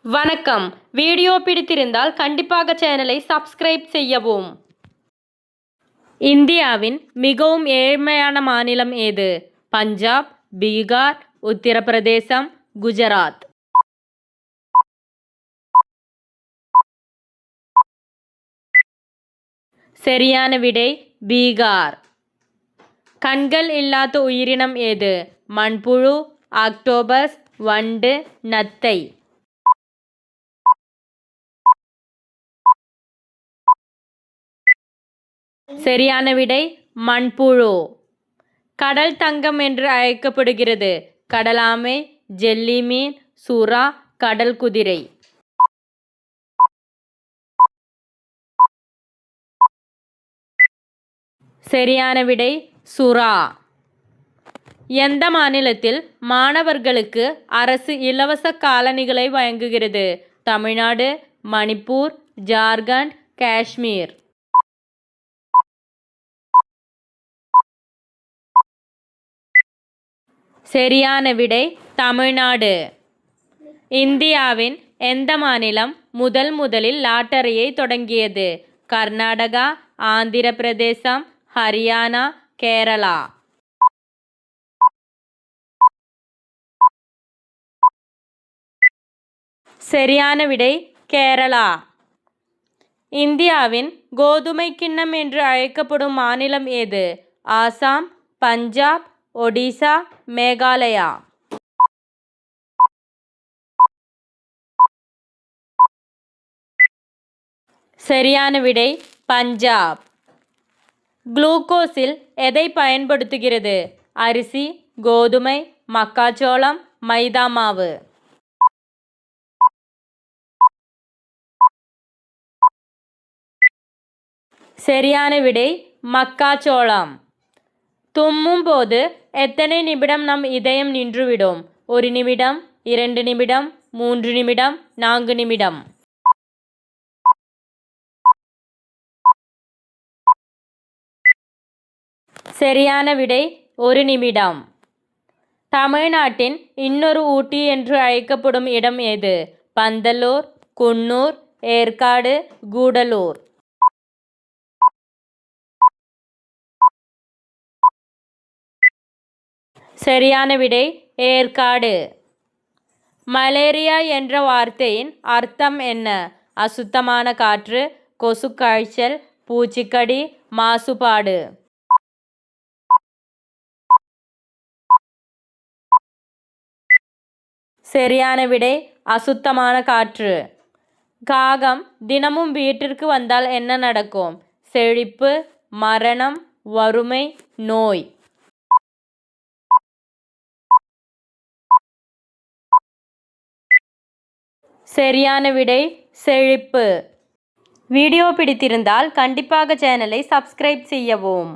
வணக்கம். வீடியோ பிடித்திருந்தால் கண்டிப்பாக சேனலை சப்ஸ்கிரைப் செய்யவும். இந்தியாவின் மிகவும் ஏழ்மையான மாநிலம் எது? பஞ்சாப், பீகார், உத்தரப்பிரதேசம், குஜராத். சரியான விடை பீகார். கண்கள் இல்லாத உயிரினம் எது? மண்புழு, ஆக்டோபஸ், வண்டு, நத்தை. சரியான விடை மண்புழு. கடல் தங்கம் என்று அழைக்கப்படுகிறது. கடலாமை, ஜெல்லி மீன், சுறா, கடல் குதிரை. சரியான விடை சுறா. எந்த மாநிலத்தில் மாணவர்களுக்கு அரசு இலவச காலணிகளை வழங்குகிறது? தமிழ்நாடு, மணிப்பூர், ஜார்க்கண்ட், காஷ்மீர். சரியான விடை தமிழ்நாடு. இந்தியாவின் எந்த மாநிலம் முதலில் லாட்டரியை தொடங்கியது? கர்நாடகா, ஆந்திர பிரதேசம், ஹரியானா, கேரளா. சரியான விடை கேரளா. இந்தியாவின் கோதுமை கிண்ணம் என்று அழைக்கப்படும் மாநிலம் எது? ஆசாம், பஞ்சாப், ஒடிசா, மேகாலயா. சரியான விடை பஞ்சாப். குளுக்கோஸில் எதை பயன்படுத்துகிறது? அரிசி, கோதுமை, மக்காச்சோளம், மைதா மாவு. சரியான விடை மக்காச்சோளம். தும்மும் போது எத்தனை நிமிடம் நம் இதயம் நின்றுவிடும்? 1 நிமிடம், 2 நிமிடம், 3 நிமிடம், 4 நிமிடம். சரியான விடை 1 நிமிடம். தமிழ்நாட்டின் இன்னொரு ஊட்டி என்று அழைக்கப்படும் இடம் எது? பந்தலூர், குன்னூர், ஏற்காடு, கூடலூர். சரியான விடை ஏற்காடு. மலேரியா என்ற வார்த்தையின் அர்த்தம் என்ன? அசுத்தமான காற்று, கொசு காய்ச்சல், பூச்சிக்கடி, மாசுபாடு. சரியான விடை அசுத்தமான காற்று. காகம் தினமும் வீட்டிற்கு வந்தால் என்ன நடக்கும்? செழிப்பு, மரணம், வறுமை, நோய். சரியான விடை செழிப்பு. வீடியோ பிடித்திருந்தால் கண்டிப்பாக சேனலை சப்ஸ்கிரைப் செய்யவும்.